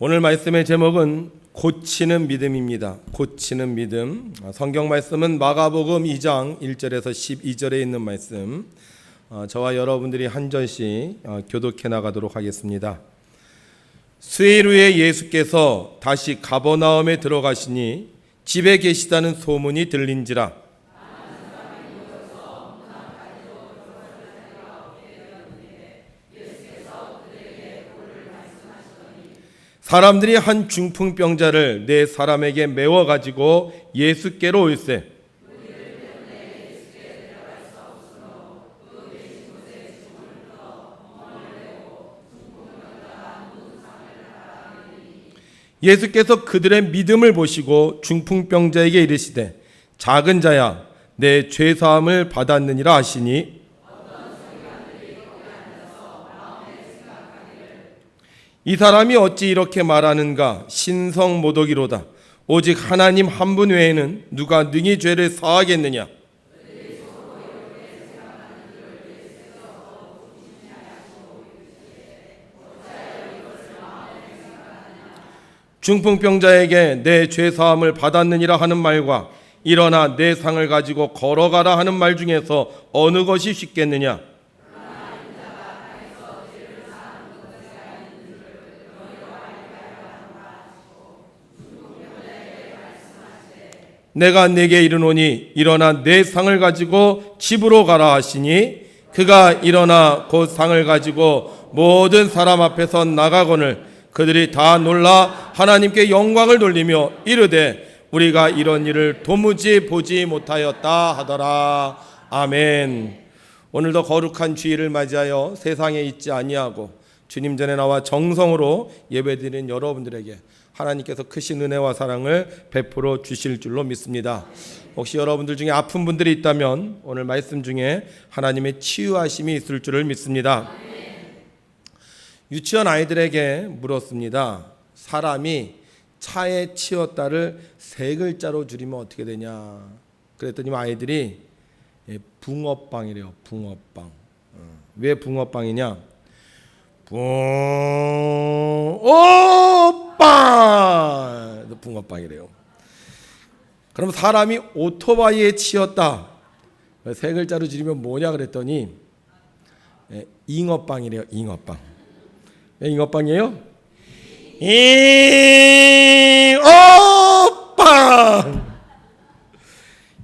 오늘 말씀의 제목은 고치는 믿음입니다. 고치는 믿음. 성경 말씀은 마가복음 2장 1절에서 12절에 있는 말씀. 저와 여러분들이 한 절씩 교독해 나가도록 하겠습니다. 수요일 후에 예수께서 다시 가버나움에 들어가시니 집에 계시다는 소문이 들린지라. 사람들이 한 중풍병자를 네 사람에게 메워 가지고 예수께로 올세. 예수께서 그들의 믿음을 보시고 중풍병자에게 이르시되 작은 자야 내 죄 사함을 받았느니라 하시니 이 사람이 어찌 이렇게 말하는가? 신성모독이로다. 오직 하나님 한 분 외에는 누가 능히 죄를 사하겠느냐? 중풍병자에게 내 죄 사함을 받았느니라 하는 말과 일어나 내 상을 가지고 걸어가라 하는 말 중에서 어느 것이 쉽겠느냐? 내가 네게 이르노니 일어나 내 상을 가지고 집으로 가라 하시니 그가 일어나 곧 상을 가지고 모든 사람 앞에서 나가거늘 그들이 다 놀라 하나님께 영광을 돌리며 이르되 우리가 이런 일을 도무지 보지 못하였다 하더라. 아멘. 오늘도 거룩한 주일을 맞이하여 세상에 있지 아니하고 주님 전에 나와 정성으로 예배드리는 여러분들에게 하나님께서 크신 은혜와 사랑을 베풀어 주실 줄로 믿습니다. 혹시 여러분들 중에 아픈 분들이 있다면 오늘 말씀 중에 하나님의 치유하심이 있을 줄을 믿습니다. 유치원 아이들에게 물었습니다. 사람이 차에 치였다를 세 글자로 줄이면 어떻게 되냐? 그랬더니 아이들이 붕어빵이래요. 붕어빵. 왜 붕어빵이냐? 붕어빵. 붕어빵이래요. 그럼 사람이 오토바이에 치였다. 세 글자로 줄이면 뭐냐 그랬더니 잉어빵이래요. 잉어빵. 왜 잉어빵이에요? 잉어빵.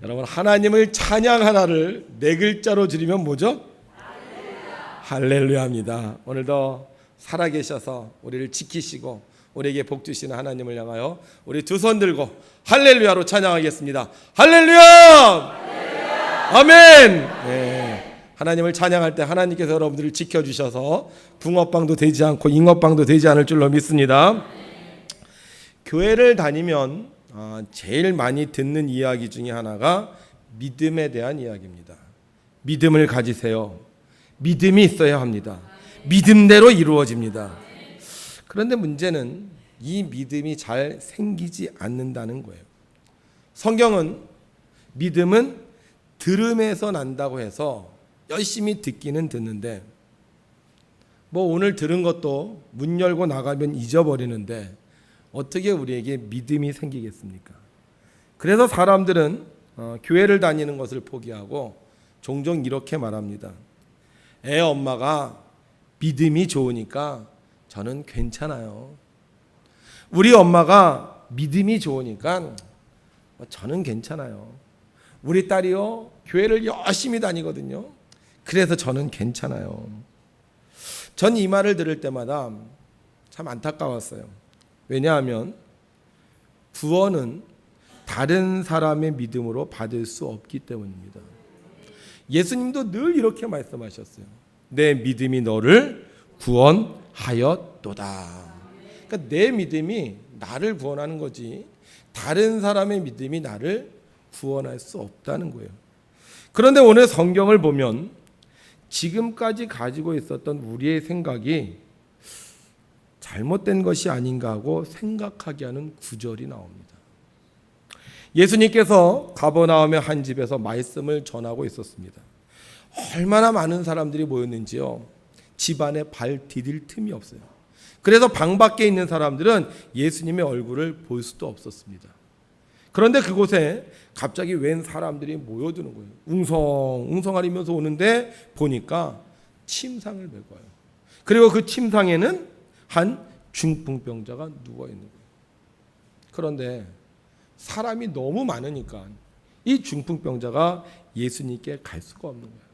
여러분 하나님을 찬양하나를 네 글자로 줄이면 뭐죠? 할렐루야입니다. 오늘도 살아계셔서 우리를 지키시고 우리에게 복 주시는 하나님을 향하여 우리 두 손 들고 할렐루야로 찬양하겠습니다. 할렐루야! 할렐루야! 아멘! 네. 하나님을 찬양할 때 하나님께서 여러분들을 지켜주셔서 붕어빵도 되지 않고 잉어빵도 되지 않을 줄로 믿습니다. 교회를 다니면 제일 많이 듣는 이야기 중에 하나가 믿음에 대한 이야기입니다. 믿음을 가지세요. 믿음이 있어야 합니다. 믿음대로 이루어집니다. 그런데 문제는 이 믿음이 잘 생기지 않는다는 거예요. 성경은 믿음은 들음에서 난다고 해서 열심히 듣기는 듣는데 뭐 오늘 들은 것도 문 열고 나가면 잊어버리는데 어떻게 우리에게 믿음이 생기겠습니까? 그래서 사람들은 교회를 다니는 것을 포기하고 종종 이렇게 말합니다. 애 엄마가 믿음이 좋으니까 저는 괜찮아요. 우리 엄마가 믿음이 좋으니까 저는 괜찮아요. 우리 딸이요 교회를 열심히 다니거든요. 그래서 저는 괜찮아요. 전 이 말을 들을 때마다 참 안타까웠어요. 왜냐하면 구원은 다른 사람의 믿음으로 받을 수 없기 때문입니다. 예수님도 늘 이렇게 말씀하셨어요. 내 믿음이 너를 구원하였도다. 그러니까 내 믿음이 나를 구원하는 거지 다른 사람의 믿음이 나를 구원할 수 없다는 거예요. 그런데 오늘 성경을 보면 지금까지 가지고 있었던 우리의 생각이 잘못된 것이 아닌가 하고 생각하게 하는 구절이 나옵니다. 예수님께서 가버나움의 한 집에서 말씀을 전하고 있었습니다. 얼마나 많은 사람들이 모였는지요. 집안에 발 디딜 틈이 없어요. 그래서 방 밖에 있는 사람들은 예수님의 얼굴을 볼 수도 없었습니다. 그런데 그곳에 갑자기 웬 사람들이 모여드는 거예요. 웅성웅성하리면서 오는데 보니까 침상을 메고 와요. 그리고 그 침상에는 한 중풍병자가 누워있는 거예요. 그런데 사람이 너무 많으니까 이 중풍병자가 예수님께 갈 수가 없는 거예요.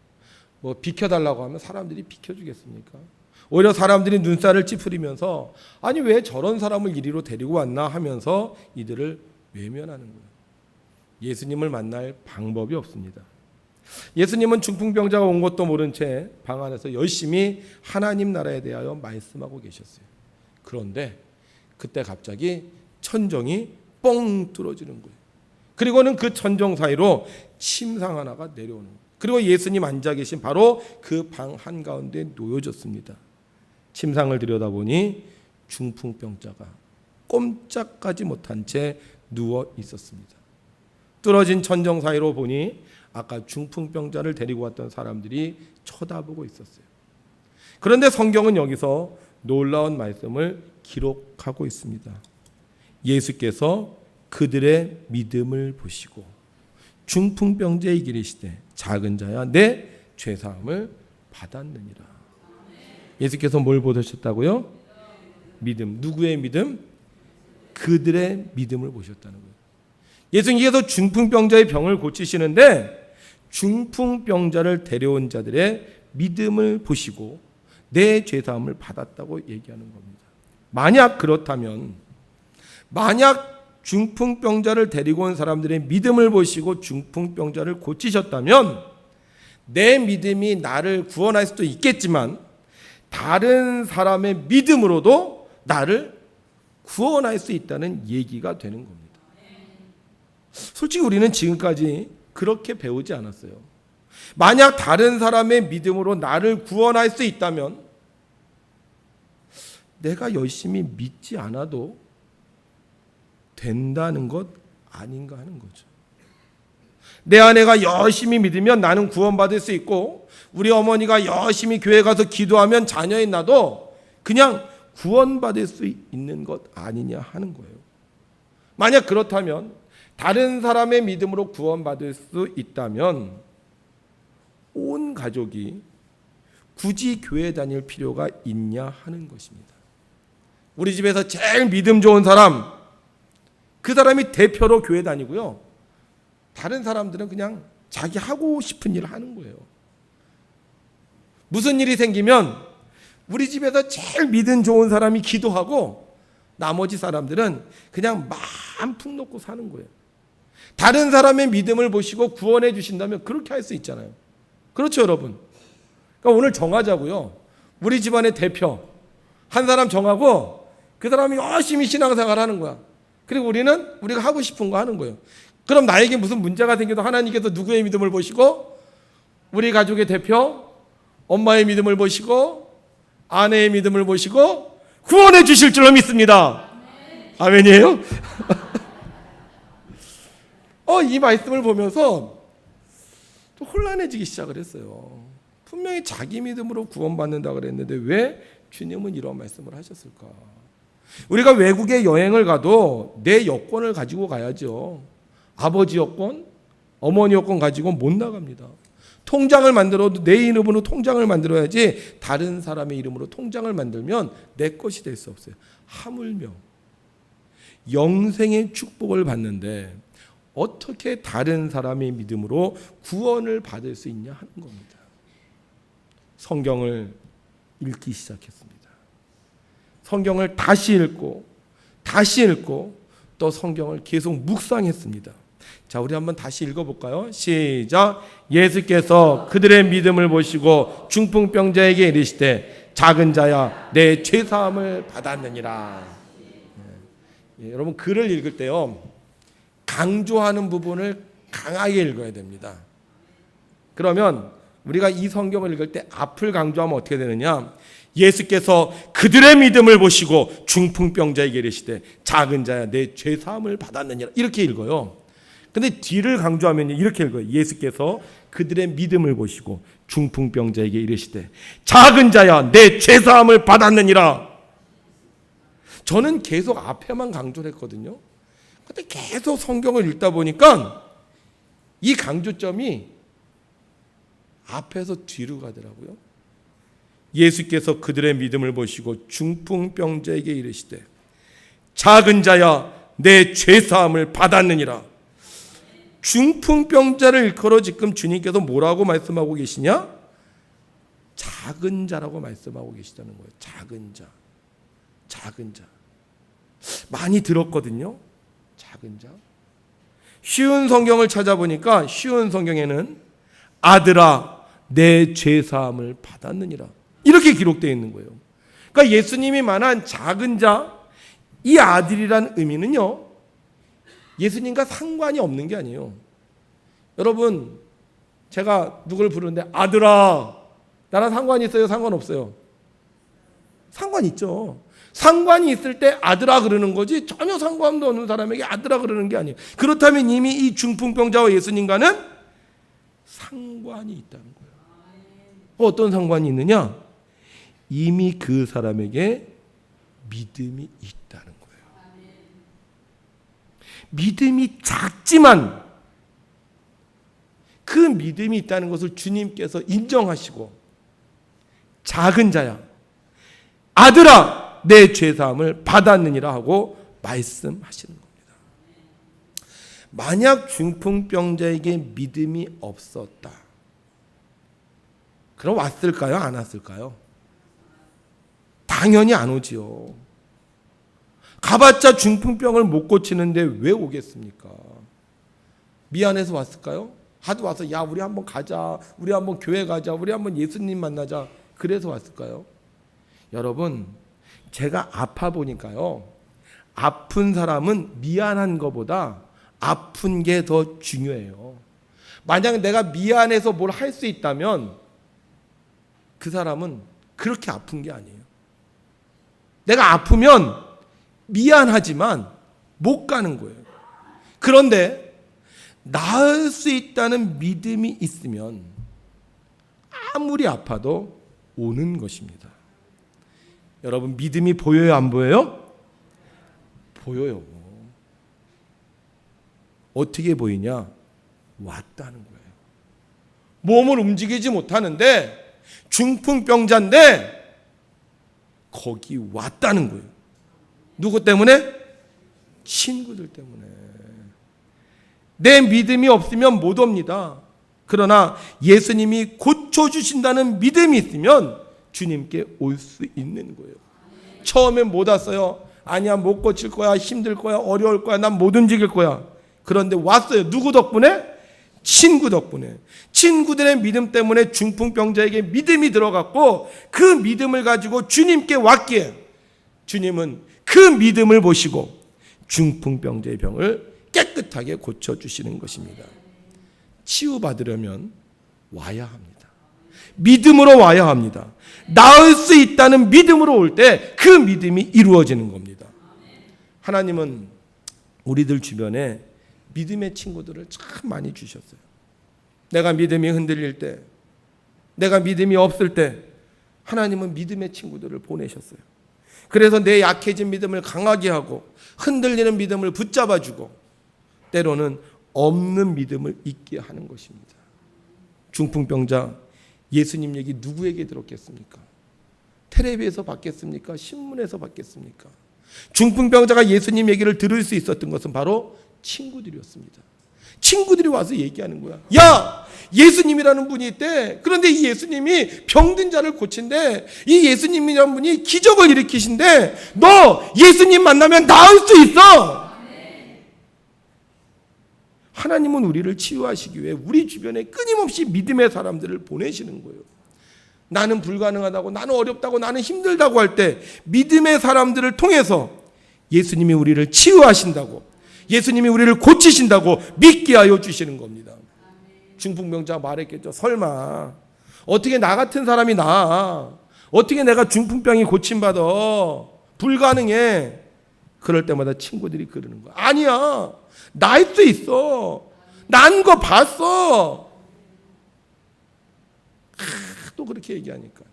뭐 비켜달라고 하면 사람들이 비켜주겠습니까? 오히려 사람들이 눈살을 찌푸리면서 아니 왜 저런 사람을 이리로 데리고 왔나 하면서 이들을 외면하는 거예요. 예수님을 만날 방법이 없습니다. 예수님은 중풍병자가 온 것도 모른 채 방 안에서 열심히 하나님 나라에 대하여 말씀하고 계셨어요. 그런데 그때 갑자기 천정이 뻥 뚫어지는 거예요. 그리고는 그 천정 사이로 침상 하나가 내려오는 거예요. 그리고 예수님 앉아 계신 바로 그 방 한가운데 놓여졌습니다. 침상을 들여다보니 중풍병자가 꼼짝하지 못한 채 누워 있었습니다. 뚫어진 천정 사이로 보니 아까 중풍병자를 데리고 왔던 사람들이 쳐다보고 있었어요. 그런데 성경은 여기서 놀라운 말씀을 기록하고 있습니다. 예수께서 그들의 믿음을 보시고 중풍병자에게 이르시되 작은 자야 내 죄사함을 받았느니라. 예수께서 뭘 보셨다고요? 믿음. 누구의 믿음? 그들의 믿음을 보셨다는 거예요. 예수님께서 중풍병자의 병을 고치시는데 중풍병자를 데려온 자들의 믿음을 보시고 내 죄사함을 받았다고 얘기하는 겁니다. 만약 그렇다면, 만약 중풍병자를 데리고 온 사람들의 믿음을 보시고 중풍병자를 고치셨다면 내 믿음이 나를 구원할 수도 있겠지만 다른 사람의 믿음으로도 나를 구원할 수 있다는 얘기가 되는 겁니다. 솔직히 우리는 지금까지 그렇게 배우지 않았어요. 만약 다른 사람의 믿음으로 나를 구원할 수 있다면 내가 열심히 믿지 않아도 된다는 것 아닌가 하는 거죠. 내 아내가 열심히 믿으면 나는 구원받을 수 있고 우리 어머니가 열심히 교회 가서 기도하면 자녀인 나도 그냥 구원받을 수 있는 것 아니냐 하는 거예요. 만약 그렇다면 다른 사람의 믿음으로 구원받을 수 있다면 온 가족이 굳이 교회 다닐 필요가 있냐 하는 것입니다. 우리 집에서 제일 믿음 좋은 사람, 그 사람이 대표로 교회 다니고요. 다른 사람들은 그냥 자기 하고 싶은 일을 하는 거예요. 무슨 일이 생기면 우리 집에서 제일 믿음 좋은 사람이 기도하고 나머지 사람들은 그냥 마음 푹 놓고 사는 거예요. 다른 사람의 믿음을 보시고 구원해 주신다면 그렇게 할 수 있잖아요. 그렇죠, 여러분? 그러니까 오늘 정하자고요. 우리 집안의 대표 한 사람 정하고 그 사람이 열심히 신앙생활 하는 거야. 그리고 우리는 우리가 하고 싶은 거 하는 거예요. 그럼 나에게 무슨 문제가 생겨도 하나님께서 누구의 믿음을 보시고 우리 가족의 대표 엄마의 믿음을 보시고 아내의 믿음을 보시고 구원해 주실 줄로 믿습니다. 아멘이에요? 이 말씀을 보면서 또 혼란해지기 시작을 했어요. 분명히 자기 믿음으로 구원받는다 그랬는데 왜 주님은 이런 말씀을 하셨을까? 우리가 외국에 여행을 가도 내 여권을 가지고 가야죠. 아버지 여권, 어머니 여권 가지고 못 나갑니다. 통장을 만들어도 내 이름으로 통장을 만들어야지 다른 사람의 이름으로 통장을 만들면 내 것이 될 수 없어요. 하물며 영생의 축복을 받는데 어떻게 다른 사람의 믿음으로 구원을 받을 수 있냐 하는 겁니다. 성경을 읽기 시작했습니다. 성경을 다시 읽고 또 성경을 계속 묵상했습니다. 자, 우리 한번 다시 읽어볼까요? 시작. 예수께서 그들의 믿음을 보시고 중풍병자에게 이르시되 작은 자야 내 죄사함을 받았느니라. 여러분 글을 읽을 때요 강조하는 부분을 강하게 읽어야 됩니다. 그러면 우리가 이 성경을 읽을 때 앞을 강조하면 어떻게 되느냐? 예수께서 그들의 믿음을 보시고 중풍병자에게 이르시되 작은 자야 내 죄사함을 받았느니라 이렇게 읽어요. 근데 뒤를 강조하면 이렇게 읽어요. 예수께서 그들의 믿음을 보시고 중풍병자에게 이르시되 작은 자야 내 죄사함을 받았느니라. 저는 계속 앞에만 강조를 했거든요. 근데 계속 성경을 읽다 보니까 이 강조점이 앞에서 뒤로 가더라고요. 예수께서 그들의 믿음을 보시고 중풍병자에게 이르시되 작은 자야 내 죄사함을 받았느니라. 중풍병자를 일컬어 지금 주님께서 뭐라고 말씀하고 계시냐? 작은 자라고 말씀하고 계시다는 거예요. 작은 자. 작은 자. 많이 들었거든요. 작은 자. 쉬운 성경을 찾아보니까 쉬운 성경에는 아들아 내 죄사함을 받았느니라 이렇게 기록되어 있는 거예요. 그러니까 예수님이 말한 작은 자, 이 아들이란 의미는요, 예수님과 상관이 없는 게 아니에요. 여러분, 제가 누굴 부르는데 아들아, 나랑 상관이 있어요? 상관없어요? 상관 있죠. 상관이 있을 때 아들아 그러는 거지 전혀 상관도 없는 사람에게 아들아 그러는 게 아니에요. 그렇다면 이미 이 중풍병자와 예수님과는 상관이 있다는 거예요. 어떤 상관이 있느냐? 이미 그 사람에게 믿음이 있다는 거예요. 믿음이 작지만 그 믿음이 있다는 것을 주님께서 인정하시고 작은 자야 아들아 내 죄사함을 받았느니라 하고 말씀하시는 겁니다. 만약 중풍병자에게 믿음이 없었다, 그럼 왔을까요? 안 왔을까요? 당연히 안 오지요. 가봤자 중풍병을 못 고치는데 왜 오겠습니까? 미안해서 왔을까요? 하도 와서 야 우리 한번 가자, 우리 한번 교회 가자, 우리 한번 예수님 만나자, 그래서 왔을까요? 여러분, 제가 아파 보니까요, 아픈 사람은 미안한 것보다 아픈 게 더 중요해요. 만약 내가 미안해서 뭘 할 수 있다면 그 사람은 그렇게 아픈 게 아니에요. 내가 아프면 미안하지만 못 가는 거예요. 그런데 나을 수 있다는 믿음이 있으면 아무리 아파도 오는 것입니다. 여러분, 믿음이 보여요, 안 보여요? 보여요. 어떻게 보이냐? 왔다는 거예요. 몸을 움직이지 못하는데 중풍병자인데 거기 왔다는 거예요. 누구 때문에? 친구들 때문에. 내 믿음이 없으면 못 옵니다. 그러나 예수님이 고쳐주신다는 믿음이 있으면 주님께 올 수 있는 거예요. 처음엔 못 왔어요. 아니야, 못 고칠 거야, 힘들 거야, 어려울 거야, 난 못 움직일 거야. 그런데 왔어요. 누구 덕분에? 친구 덕분에. 친구들의 믿음 때문에 중풍병자에게 믿음이 들어갔고 그 믿음을 가지고 주님께 왔기에 주님은 그 믿음을 보시고 중풍병자의 병을 깨끗하게 고쳐주시는 것입니다. 치유받으려면 와야 합니다. 믿음으로 와야 합니다. 나을 수 있다는 믿음으로 올 때 그 믿음이 이루어지는 겁니다. 하나님은 우리들 주변에 믿음의 친구들을 참 많이 주셨어요. 내가 믿음이 흔들릴 때, 내가 믿음이 없을 때 하나님은 믿음의 친구들을 보내셨어요. 그래서 내 약해진 믿음을 강하게 하고 흔들리는 믿음을 붙잡아주고 때로는 없는 믿음을 있게 하는 것입니다. 중풍병자 예수님 얘기 누구에게 들었겠습니까? 텔레비에서 봤겠습니까? 신문에서 봤겠습니까? 중풍병자가 예수님 얘기를 들을 수 있었던 것은 바로 친구들이었습니다. 친구들이 와서 얘기하는 거야. 야, 예수님이라는 분이 있대. 그런데 이 예수님이 병든 자를 고친대. 이 예수님이라는 분이 기적을 일으키신대. 너 예수님 만나면 나을 수 있어. 하나님은 우리를 치유하시기 위해 우리 주변에 끊임없이 믿음의 사람들을 보내시는 거예요. 나는 불가능하다고, 나는 어렵다고, 나는 힘들다고 할 때 믿음의 사람들을 통해서 예수님이 우리를 치유하신다고, 예수님이 우리를 고치신다고 믿게 하여 주시는 겁니다. 중풍병자가 말했겠죠. 설마 어떻게 나 같은 사람이 나, 어떻게 내가 중풍병이 고침받아, 불가능해. 그럴 때마다 친구들이 그러는 거야. 아니야, 나일 수 있어, 난 거 봤어. 또 그렇게 얘기하니까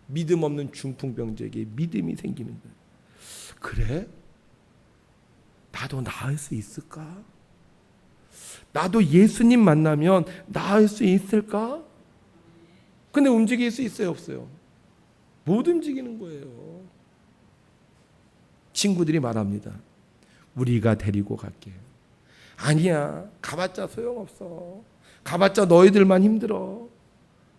믿음 없는 중풍병자에게 믿음이 생기는 거예요. 그래? 나도 나을 수 있을까? 나도 예수님 만나면 나을 수 있을까? 근데 움직일 수 있어요, 없어요? 못 움직이는 거예요. 친구들이 말합니다. 우리가 데리고 갈게. 아니야, 가봤자 소용없어. 가봤자 너희들만 힘들어.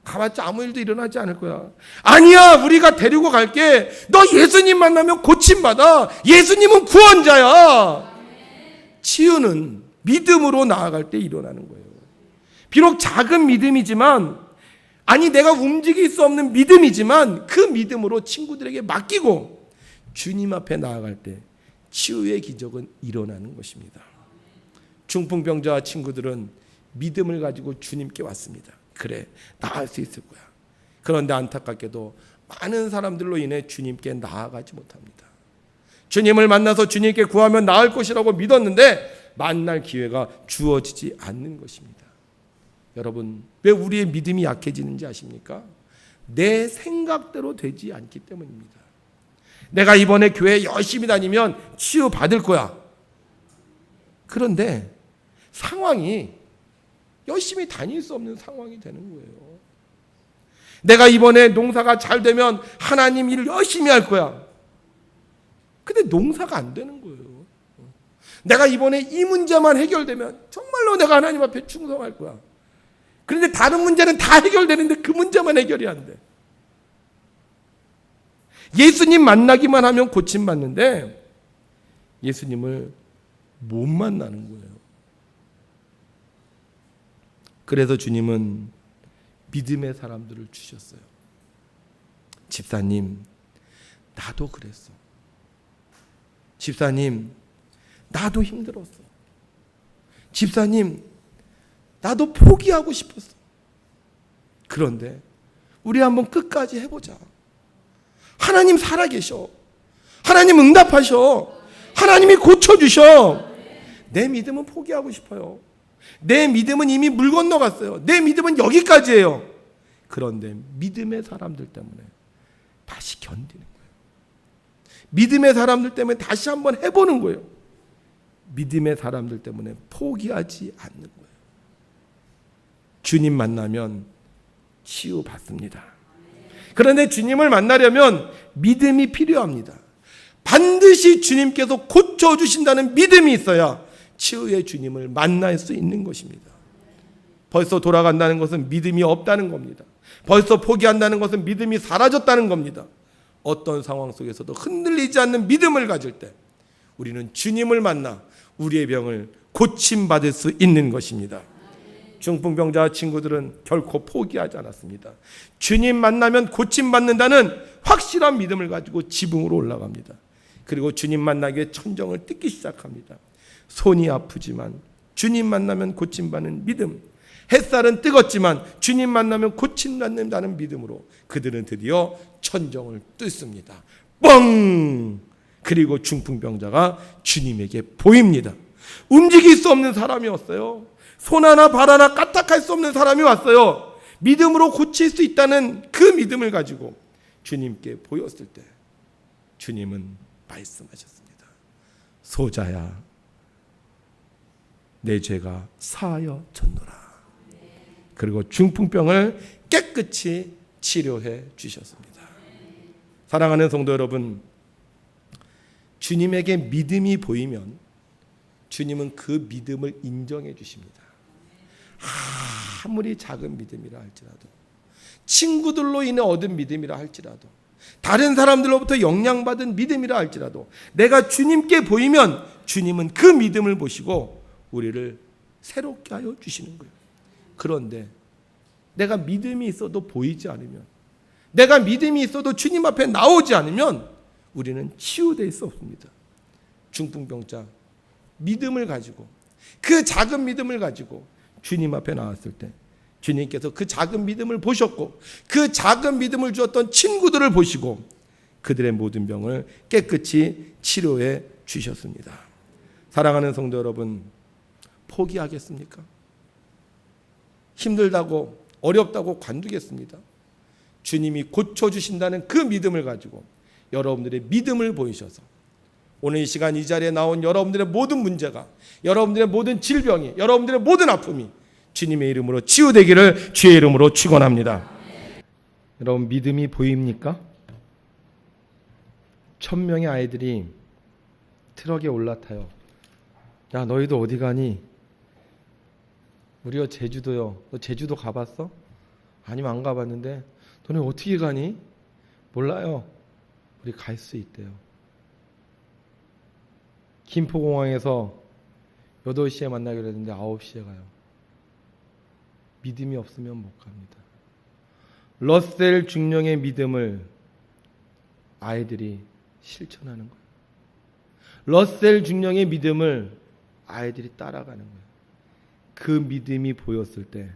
가봤자 아무 일도 일어나지 않을 거야. 아니야, 우리가 데리고 갈게. 너 예수님 만나면 고침받아. 예수님은 구원자야. 치유는 믿음으로 나아갈 때 일어나는 거예요. 비록 작은 믿음이지만, 아니 내가 움직일 수 없는 믿음이지만 그 믿음으로 친구들에게 맡기고 주님 앞에 나아갈 때 치유의 기적은 일어나는 것입니다. 중풍병자와 친구들은 믿음을 가지고 주님께 왔습니다. 그래, 나을 수 있을 거야. 그런데 안타깝게도 많은 사람들로 인해 주님께 나아가지 못합니다. 주님을 만나서 주님께 구하면 나을 것이라고 믿었는데 만날 기회가 주어지지 않는 것입니다. 여러분, 왜 우리의 믿음이 약해지는지 아십니까? 내 생각대로 되지 않기 때문입니다. 내가 이번에 교회 열심히 다니면 치유받을 거야. 그런데 상황이 열심히 다닐 수 없는 상황이 되는 거예요. 내가 이번에 농사가 잘 되면 하나님 일을 열심히 할 거야. 근데 농사가 안 되는 거예요. 내가 이번에 이 문제만 해결되면 정말로 내가 하나님 앞에 충성할 거야. 그런데 다른 문제는 다 해결되는데 그 문제만 해결이 안 돼. 예수님 만나기만 하면 고침받는데 예수님을 못 만나는 거예요. 그래서 주님은 믿음의 사람들을 주셨어요. 집사님, 나도 그랬어. 집사님, 나도 힘들었어. 집사님, 나도 포기하고 싶었어. 그런데 우리 한번 끝까지 해보자. 하나님 살아계셔. 하나님 응답하셔. 하나님이 고쳐주셔. 내 믿음은 포기하고 싶어요. 내 믿음은 이미 물 건너갔어요. 내 믿음은 여기까지예요. 그런데 믿음의 사람들 때문에 다시 견디는 거예요. 믿음의 사람들 때문에 다시 한번 해보는 거예요. 믿음의 사람들 때문에 포기하지 않는 거예요. 주님 만나면 치유받습니다. 그런데 주님을 만나려면 믿음이 필요합니다. 반드시 주님께서 고쳐주신다는 믿음이 있어야 치유의 주님을 만날 수 있는 것입니다. 벌써 돌아간다는 것은 믿음이 없다는 겁니다. 벌써 포기한다는 것은 믿음이 사라졌다는 겁니다. 어떤 상황 속에서도 흔들리지 않는 믿음을 가질 때 우리는 주님을 만나 우리의 병을 고침받을 수 있는 것입니다. 중풍병자 친구들은 결코 포기하지 않았습니다. 주님 만나면 고침받는다는 확실한 믿음을 가지고 지붕으로 올라갑니다. 그리고 주님 만나기 위해 천정을 뜯기 시작합니다. 손이 아프지만 주님 만나면 고침받는 믿음, 햇살은 뜨겁지만 주님 만나면 고침받는다는 믿음으로 그들은 드디어 천정을 뚫습니다. 뻥! 그리고 중풍병자가 주님에게 보입니다. 움직일 수 없는 사람이었어요. 손 하나 발 하나 까딱할 수 없는 사람이 왔어요. 믿음으로 고칠 수 있다는 그 믿음을 가지고 주님께 보였을 때 주님은 말씀하셨습니다. 소자야, 내 죄가 사하여졌노라. 그리고 중풍병을 깨끗이 치료해 주셨습니다. 사랑하는 성도 여러분, 주님에게 믿음이 보이면 주님은 그 믿음을 인정해 주십니다. 아무리 작은 믿음이라 할지라도, 친구들로 인해 얻은 믿음이라 할지라도, 다른 사람들로부터 영향받은 믿음이라 할지라도 내가 주님께 보이면 주님은 그 믿음을 보시고 우리를 새롭게 하여 주시는 거예요. 그런데 내가 믿음이 있어도 보이지 않으면, 내가 믿음이 있어도 주님 앞에 나오지 않으면 우리는 치유될 수 없습니다. 중풍병자 믿음을 가지고, 그 작은 믿음을 가지고 주님 앞에 나왔을 때 주님께서 그 작은 믿음을 보셨고 그 작은 믿음을 주었던 친구들을 보시고 그들의 모든 병을 깨끗이 치료해 주셨습니다. 사랑하는 성도 여러분, 포기하겠습니까? 힘들다고 어렵다고 관두겠습니다. 주님이 고쳐주신다는 그 믿음을 가지고 여러분들의 믿음을 보이셔서 오늘 이 시간 이 자리에 나온 여러분들의 모든 문제가, 여러분들의 모든 질병이, 여러분들의 모든 아픔이 주님의 이름으로 치유되기를 주의 이름으로 축원합니다. 여러분, 믿음이 보입니까? 1000명의 아이들이 트럭에 올라타요. 야, 너희도 어디 가니? 우리가 제주도요. 너 제주도 가봤어? 아니면 안 가봤는데 너네 어떻게 가니? 몰라요. 우리 갈 수 있대요. 김포공항에서 8시에 만나기로 했는데 9시에 가요. 믿음이 없으면 못 갑니다. 러셀 중령의 믿음을 아이들이 실천하는 거예요. 러셀 중령의 믿음을 아이들이 따라가는 거예요. 그 믿음이 보였을 때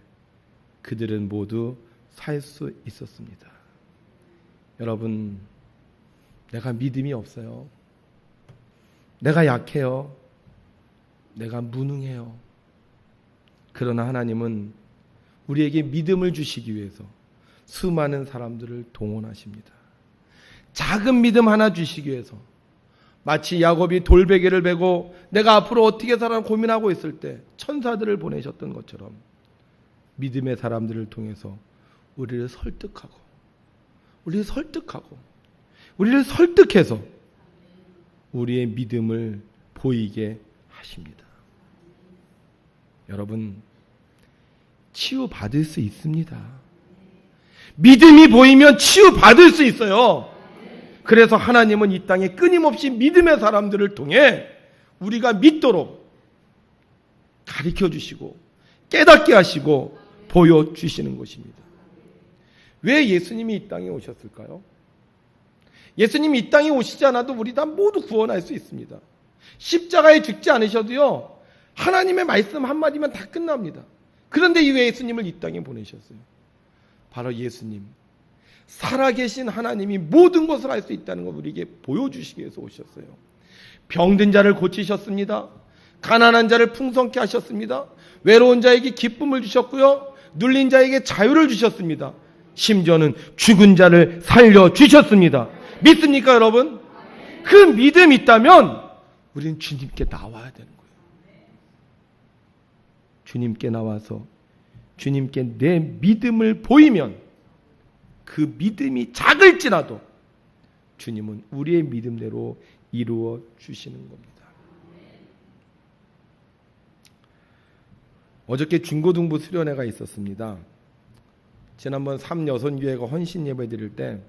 그들은 모두 살 수 있었습니다. 여러분, 내가 믿음이 없어요. 내가 약해요. 내가 무능해요. 그러나 하나님은 우리에게 믿음을 주시기 위해서 수많은 사람들을 동원하십니다. 작은 믿음 하나 주시기 위해서, 마치 야곱이 돌베개를 베고 내가 앞으로 어떻게 살아 고민하고 있을 때 천사들을 보내셨던 것처럼 믿음의 사람들을 통해서 우리를 설득해서 우리의 믿음을 보이게 하십니다. 여러분, 치유받을 수 있습니다. 믿음이 보이면 치유받을 수 있어요. 그래서 하나님은 이 땅에 끊임없이 믿음의 사람들을 통해 우리가 믿도록 가르쳐 주시고 깨닫게 하시고 보여주시는 것입니다. 왜 예수님이 이 땅에 오셨을까요? 예수님이 이 땅에 오시지 않아도 우리 다 모두 구원할 수 있습니다. 십자가에 죽지 않으셔도요, 하나님의 말씀 한마디면 다 끝납니다. 그런데 왜 예수님을 이 땅에 보내셨어요? 바로 예수님, 살아계신 하나님이 모든 것을 할 수 있다는 걸 우리에게 보여주시기 위해서 오셨어요. 병든 자를 고치셨습니다. 가난한 자를 풍성케 하셨습니다. 외로운 자에게 기쁨을 주셨고요, 눌린 자에게 자유를 주셨습니다. 심지어는 죽은 자를 살려주셨습니다. 믿습니까, 여러분? 그 믿음이 있다면 우리는 주님께 나와야 되는 거예요. 주님께 나와서 주님께 내 믿음을 보이면 그 믿음이 작을지라도 주님은 우리의 믿음대로 이루어 주시는 겁니다. 어저께 중고등부 수련회가 있었습니다. 지난번 삼여선교회가 헌신 예배 드릴 때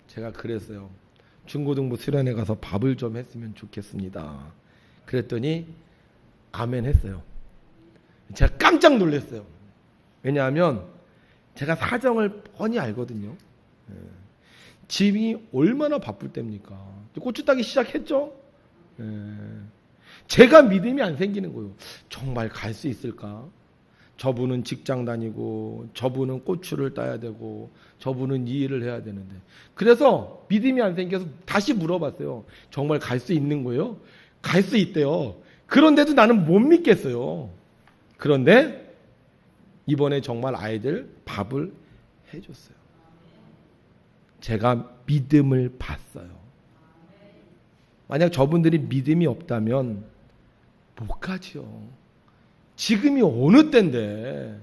제가 그랬어요. 중고등부 수련회 가서 밥을 좀 했으면 좋겠습니다. 그랬더니 아멘 했어요. 제가 깜짝 놀랐어요. 왜냐하면 제가 사정을 뻔히 알거든요. 집이 얼마나 바쁠 때입니까? 고추 따기 시작했죠? 제가 믿음이 안 생기는 거예요. 정말 갈 수 있을까? 저분은 직장 다니고, 저분은 고추를 따야 되고, 저분은 이 일을 해야 되는데. 그래서 믿음이 안 생겨서 다시 물어봤어요. 정말 갈 수 있는 거예요? 갈 수 있대요. 그런데도 나는 못 믿겠어요. 그런데 이번에 정말 아이들 밥을 해줬어요. 제가 믿음을 봤어요. 만약 저분들이 믿음이 없다면 못 가죠. 지금이 어느 때인데.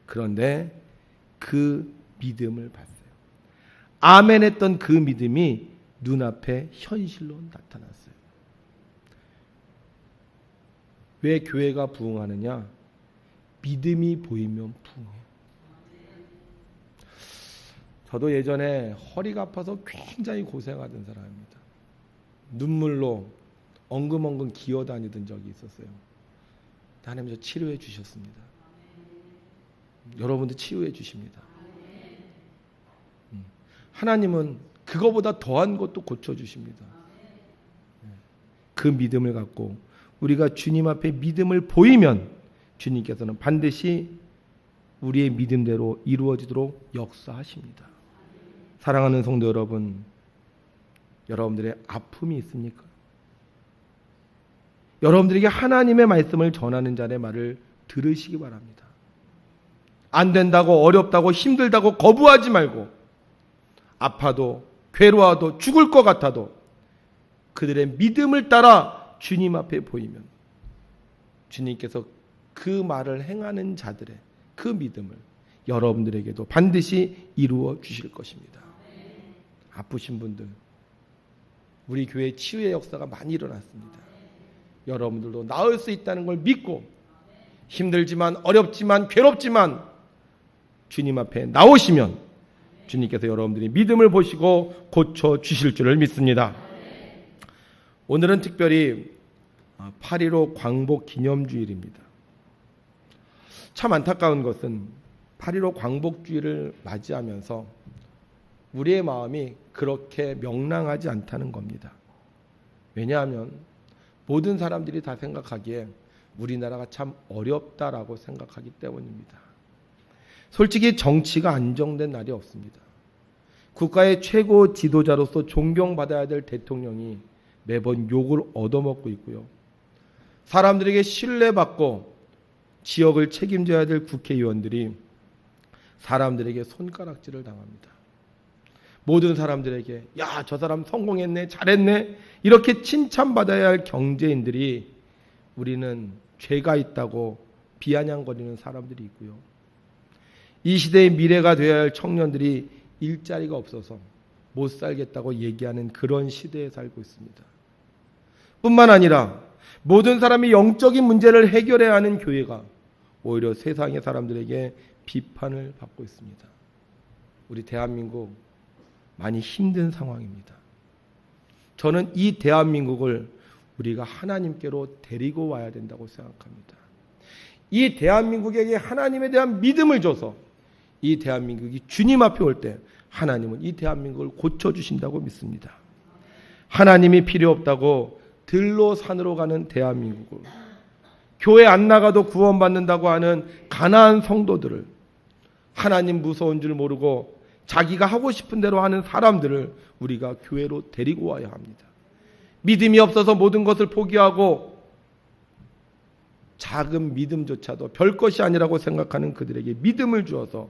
그런데 그 믿음을 봤어요. 아멘 했던 그 믿음이 눈앞에 현실로 나타났어요. 왜 교회가 부흥하느냐? 믿음이 보이면 부흥해요. 저도 예전에 허리가 아파서 굉장히 고생하던 사람입니다. 눈물로 엉금엉금 기어다니던 적이 있었어요. 하나님 저 치료해 주셨습니다. 여러분도 치유해 주십니다. 하나님은 그거보다 더한 것도 고쳐주십니다. 그 믿음을 갖고 우리가 주님 앞에 믿음을 보이면 주님께서는 반드시 우리의 믿음대로 이루어지도록 역사하십니다. 사랑하는 성도 여러분, 여러분들의 아픔이 있습니까? 여러분들에게 하나님의 말씀을 전하는 자의 말을 들으시기 바랍니다. 안 된다고, 어렵다고, 힘들다고 거부하지 말고, 아파도 괴로워도 죽을 것 같아도 그들의 믿음을 따라 주님 앞에 보이면 주님께서 그 말을 행하는 자들의 그 믿음을 여러분들에게도 반드시 이루어 주실 것입니다. 아프신 분들, 우리 교회 치유의 역사가 많이 일어났습니다. 여러분들도 나을 수 있다는 걸 믿고 힘들지만 어렵지만 괴롭지만 주님 앞에 나오시면 주님께서 여러분들이 믿음을 보시고 고쳐 주실 줄을 믿습니다. 오늘은 특별히 8.15 광복 기념주일입니다. 참 안타까운 것은 8.15 광복주의를 맞이하면서 우리의 마음이 그렇게 명랑하지 않다는 겁니다. 왜냐하면 모든 사람들이 다 생각하기에 우리나라가 참 어렵다라고 생각하기 때문입니다. 솔직히 정치가 안정된 날이 없습니다. 국가의 최고 지도자로서 존경받아야 될 대통령이 매번 욕을 얻어먹고 있고요. 사람들에게 신뢰받고 지역을 책임져야 될 국회의원들이 사람들에게 손가락질을 당합니다. 모든 사람들에게 야, 저 사람 성공했네, 잘했네 이렇게 칭찬받아야 할 경제인들이 우리는 죄가 있다고 비아냥거리는 사람들이 있고요. 이 시대의 미래가 되어야 할 청년들이 일자리가 없어서 못 살겠다고 얘기하는 그런 시대에 살고 있습니다. 뿐만 아니라 모든 사람이 영적인 문제를 해결해야 하는 교회가 오히려 세상의 사람들에게 비판을 받고 있습니다. 우리 대한민국 많이 힘든 상황입니다. 저는 이 대한민국을 우리가 하나님께로 데리고 와야 된다고 생각합니다. 이 대한민국에게 하나님에 대한 믿음을 줘서 이 대한민국이 주님 앞에 올 때 하나님은 이 대한민국을 고쳐주신다고 믿습니다. 하나님이 필요 없다고 들로 산으로 가는 대한민국을, 교회 안 나가도 구원받는다고 하는 가난한 성도들을, 하나님 무서운 줄 모르고 자기가 하고 싶은 대로 하는 사람들을 우리가 교회로 데리고 와야 합니다. 믿음이 없어서 모든 것을 포기하고 작은 믿음조차도 별 것이 아니라고 생각하는 그들에게 믿음을 주어서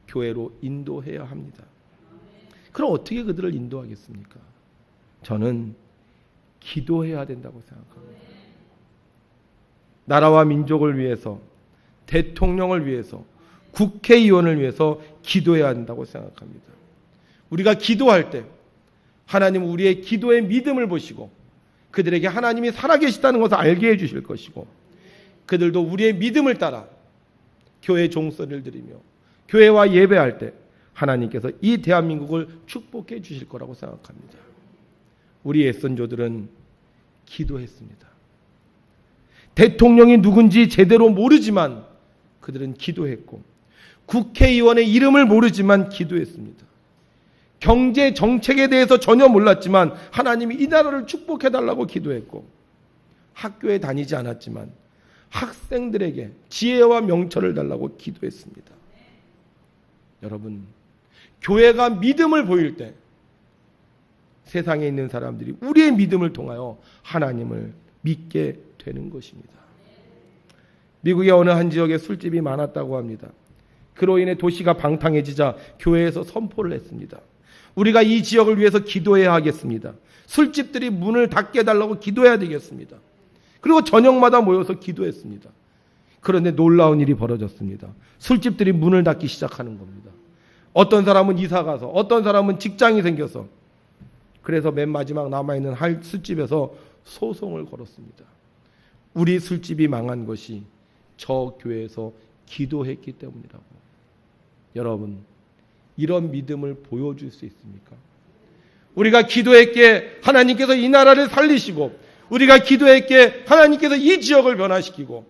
교회로 인도해야 합니다. 그럼 어떻게 그들을 인도하겠습니까? 저는 기도해야 된다고 생각합니다. 나라와 민족을 위해서, 대통령을 위해서, 국회의원을 위해서 기도해야 한다고 생각합니다. 우리가 기도할 때 하나님은 우리의 기도의 믿음을 보시고 그들에게 하나님이 살아계시다는 것을 알게 해주실 것이고 그들도 우리의 믿음을 따라 교회 종소리를 드리며 교회와 예배할 때 하나님께서 이 대한민국을 축복해 주실 거라고 생각합니다. 우리 애선조들은 기도했습니다. 대통령이 누군지 제대로 모르지만 그들은 기도했고 국회의원의 이름을 모르지만 기도했습니다. 경제 정책에 대해서 전혀 몰랐지만 하나님이 이 나라를 축복해달라고 기도했고 학교에 다니지 않았지만 학생들에게 지혜와 명철을 달라고 기도했습니다. 여러분, 교회가 믿음을 보일 때 세상에 있는 사람들이 우리의 믿음을 통하여 하나님을 믿게 되는 것입니다. 미국의 어느 한 지역에 술집이 많았다고 합니다. 그로 인해 도시가 방탕해지자 교회에서 선포를 했습니다. 우리가 이 지역을 위해서 기도해야 하겠습니다. 술집들이 문을 닫게 해달라고 기도해야 되겠습니다. 그리고 저녁마다 모여서 기도했습니다. 그런데 놀라운 일이 벌어졌습니다. 술집들이 문을 닫기 시작하는 겁니다. 어떤 사람은 이사가서, 어떤 사람은 직장이 생겨서, 그래서 맨 마지막 남아있는 술집에서 소송을 걸었습니다. 우리 술집이 망한 것이 저 교회에서 기도했기 때문이라고. 여러분, 이런 믿음을 보여줄 수 있습니까? 우리가 기도했기에 하나님께서 이 나라를 살리시고, 우리가 기도했기에 하나님께서 이 지역을 변화시키고,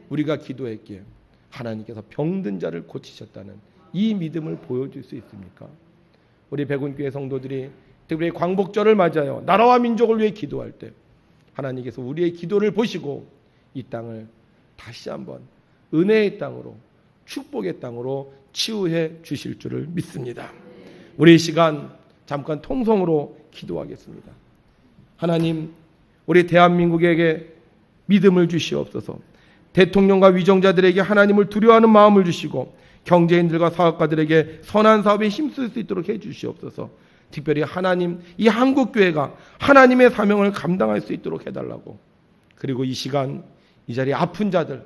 우리가 기도했기에 하나님께서 병든 자를 고치셨다는 이 믿음을 보여줄 수 있습니까? 우리 백운교회 성도들이 특별히 광복절을 맞아요. 나라와 민족을 위해 기도할 때 하나님께서 우리의 기도를 보시고 이 땅을 다시 한번 은혜의 땅으로, 축복의 땅으로 치유해 주실 줄을 믿습니다. 우리 이 시간 잠깐 통성으로 기도하겠습니다. 하나님, 우리 대한민국에게 믿음을 주시옵소서. 대통령과 위정자들에게 하나님을 두려워하는 마음을 주시고 경제인들과 사업가들에게 선한 사업에 힘쓸 수 있도록 해주시옵소서. 특별히 하나님, 이 한국교회가 하나님의 사명을 감당할 수 있도록 해달라고, 그리고 이 시간 이 자리에 아픈 자들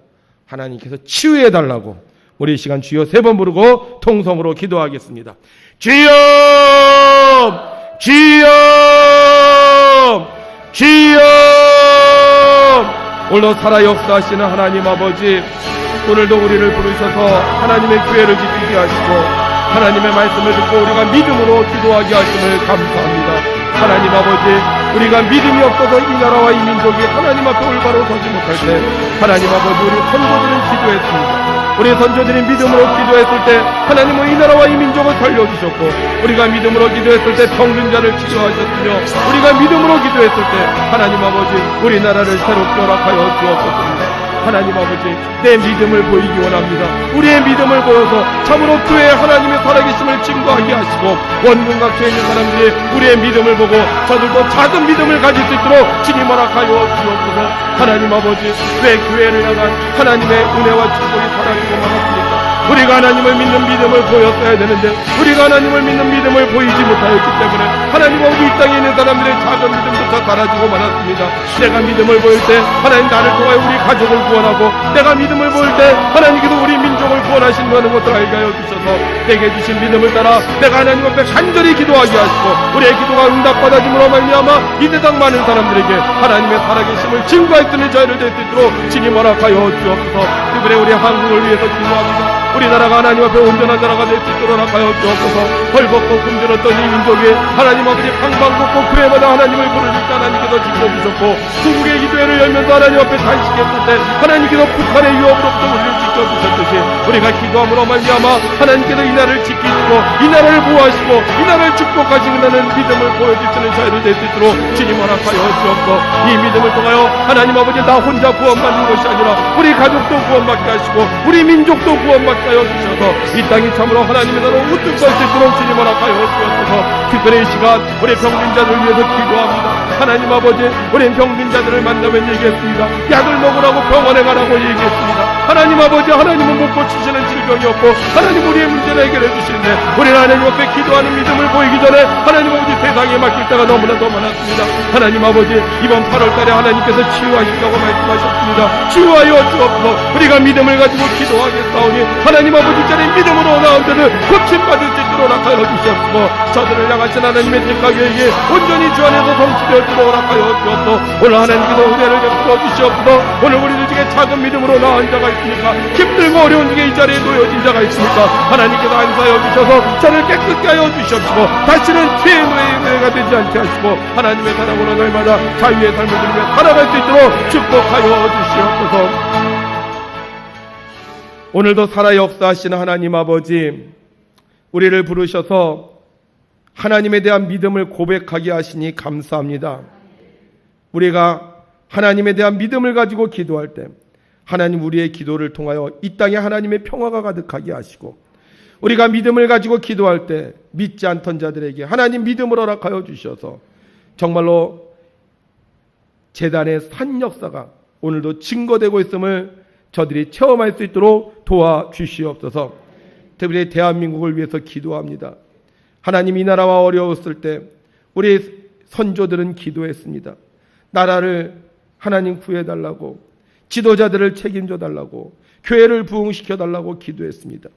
하나님께서 치유해달라고 우리 이 시간 주여 3번 부르고 통성으로 기도하겠습니다. 주여, 주여, 주여. 오늘도 살아 역사하시는 하나님 아버지, 오늘도 우리를 부르셔서 하나님의 교회를 지키게 하시고 하나님의 말씀을 듣고 우리가 믿음으로 기도하게 하심을 감사합니다. 하나님 아버지, 우리가 믿음이 없어서 이 나라와 이 민족이 하나님 앞에 올바로 서지 못할 때 하나님 아버지, 우리 선조들은 기도했습니다. 우리 선조들이 믿음으로 기도했을 때 하나님은 이 나라와 이 민족을 살려주셨고, 우리가 믿음으로 기도했을 때 병든 자를 치료하셨으며, 우리가 믿음으로 기도했을 때 하나님 아버지, 우리나라를 새롭게 허락하여 주옵소서. 하나님 아버지, 내 믿음을 보이기 원합니다. 우리의 믿음을 보여서 참으로 교회의 하나님의 살아계심을 증거하게 하시고, 원근각처에 있는 사람들이 우리의 믿음을 보고 저들도 작은 믿음을 가질 수 있도록 주님 허락하여 주옵소서. 하나님 아버지, 왜 교회를 향한 하나님의 은혜와 축복이 사라지고 말았습니까? 우리가 하나님을 믿는 믿음을 보였어야 되는데 우리가 하나님을 믿는 믿음을 보이지 못하였기 때문에 하나님 아버지, 이 땅에 있는 사람들의 작은 믿음부터 사라지고 말았습니다. 내가 믿음을 보일 때 하나님 나를 통하여 우리 가족을 구원하고, 내가 믿음을 보일 때 하나님께서 우리 민족을 구원하신다는 것을 알게 하여 주셔서 내게 주신 믿음을 따라 내가 하나님 앞에 간절히 기도하게 하시고, 우리의 기도가 응답받아짐으로 말미암아 이 세상 많은 사람들에게 하나님의 살아계심을 증거할 수 있는 자유를 될 수 있도록 주님 허락하여 주옵소서. 특별히 우리 한국을 위해서 기도합니다. 우리나라가 하나님 앞에 온전한 나라가 될 수 있도록 허락하여 주옵소서. 헐벗고 굶주렸던 이 민족이 하나님 아버지 방방곡곡 교회마다 하나님을 부르실 때 하나님께서 지켜주셨고, 중국의 기도회를 열면서 하나님 앞에 단식했을 때 하나님께서 북한의 유혹으로부터 우리를 지켜주셨듯이 우리가 기도함으로 말미암아 하나님께서 이 나라를 지키시고 이 나라를 보호하시고 이 나라를 축복하시는 믿음을 보여주시는 자유를 낼 수 있도록 주님 허락하여 주옵소서. 이 믿음을 통하여 하나님 아버지, 나 혼자 구원받는 것이 아니라 우리 가족도 구원받게 하시고 우리 민족도 구원받게 하여 주셔서 이 땅이 참으로 하나님의 나라로 우뚝 설 수 있도록 주님 허락하여 주옵소서. 특별히 이 시간 우리 병든 자들을 위해서 기도합니다. 하나님 아버지, 우리 병든 자들을 만나면 얘기했습니다. 약을 먹으라고 병원에 가라고 얘기했습니다. 하나님 아버지, 하나님은 못 고치시는 질병이 없고 하나님 우리의 문제를 해결해 주시는데 우리는 하나님 앞에 기도하는 믿음을 보이기 전에 하나님 아버지 세상에 맡길 때가 너무나 더 많았습니다. 하나님 아버지, 이번 8월달에 하나님께서 치유하신다고 말씀하셨습니다. 치유하여 주옵소서. 우리가 믿음을 가지고 기도하겠사오니 하나님 아버지, 자리 믿음으로 나온 자들 고침받을 수 있도록 허락하여 주시옵소서. 저들을 향하신 하나님의 택하교에게 온전히 주 안에서 성취되도록 허락하여 주옵소서. 오늘 하나님께서 은혜를 베풀어 주시옵소서. 오늘 우리들 중에 작은 믿음으로 나온 자가 있습니까? 힘들고 어려운 중에 이 자리에 놓여진 자가 있습니까? 하나님께서 안수하여 주셔서 저를 깨끗게 하여 주시옵시고 다시는 죄의 노예가 되지 않게 하시고 하나님의 사랑으로 날마다 자유의 삶을 누리며 살아갈 수 있도록 축복하여 주시옵소서. 오늘도 살아 역사하시는 하나님 아버지, 우리를 부르셔서 하나님에 대한 믿음을 고백하게 하시니 감사합니다. 우리가 하나님에 대한 믿음을 가지고 기도할 때 하나님 우리의 기도를 통하여 이 땅에 하나님의 평화가 가득하게 하시고, 우리가 믿음을 가지고 기도할 때 믿지 않던 자들에게 하나님 믿음을 허락하여 주셔서 정말로 제단의 산 역사가 오늘도 증거되고 있음을 저들이 체험할 수 있도록 도와주시옵소서. 특별히 대한민국을 위해서 기도합니다. 하나님, 이 나라와 어려웠을 때 우리 선조들은 기도했습니다. 나라를 하나님 구해달라고, 지도자들을 책임져달라고, 교회를 부흥시켜달라고 기도했습니다.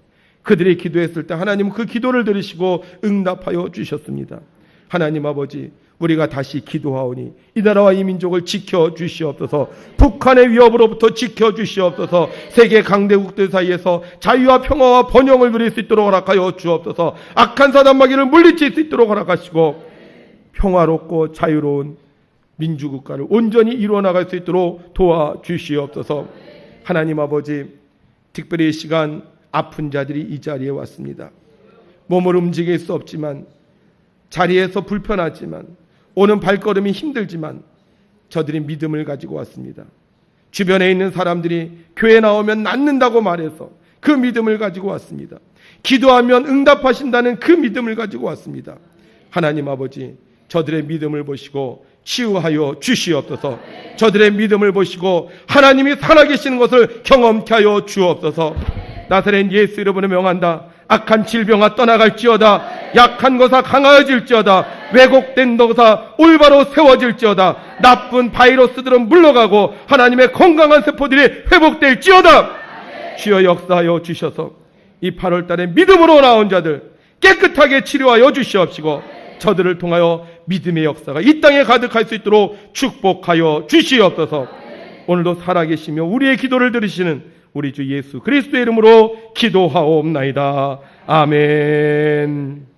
그들이 기도했을 때 하나님은 그 기도를 들으시고 응답하여 주셨습니다. 하나님 아버지, 우리가 다시 기도하오니 이 나라와 이 민족을 지켜주시옵소서. 북한의 위협으로부터 지켜주시옵소서. 세계 강대국들 사이에서 자유와 평화와 번영을 누릴 수 있도록 허락하여 주옵소서. 악한 사단마귀를 물리칠 수 있도록 허락하시고 평화롭고 자유로운 민주국가를 온전히 이루어 나갈 수 있도록 도와주시옵소서. 하나님 아버지, 특별히 이 시간 아픈 자들이 이 자리에 왔습니다. 몸을 움직일 수 없지만, 자리에서 불편하지만, 오는 발걸음이 힘들지만 저들이 믿음을 가지고 왔습니다. 주변에 있는 사람들이 교회 나오면 낫는다고 말해서 그 믿음을 가지고 왔습니다. 기도하면 응답하신다는 그 믿음을 가지고 왔습니다. 하나님 아버지, 저들의 믿음을 보시고 치유하여 주시옵소서. 저들의 믿음을 보시고 하나님이 살아계시는 것을 경험케 하여 주옵소서. 나사렛 예수 이름으로 명한다. 악한 질병아 떠나갈지어다. 약한 것아 강하여질지어다. 왜곡된 것아 올바로 세워질지어다. 나쁜 바이러스들은 물러가고 하나님의 건강한 세포들이 회복될지어다. 주여 역사하여 주셔서 이 8월 달에 믿음으로 나온 자들 깨끗하게 치료하여 주시옵시고 저들을 통하여 믿음의 역사가 이 땅에 가득할 수 있도록 축복하여 주시옵소서. 오늘도 살아계시며 우리의 기도를 들으시는 우리 주 예수 그리스도의 이름으로 기도하옵나이다. 아멘.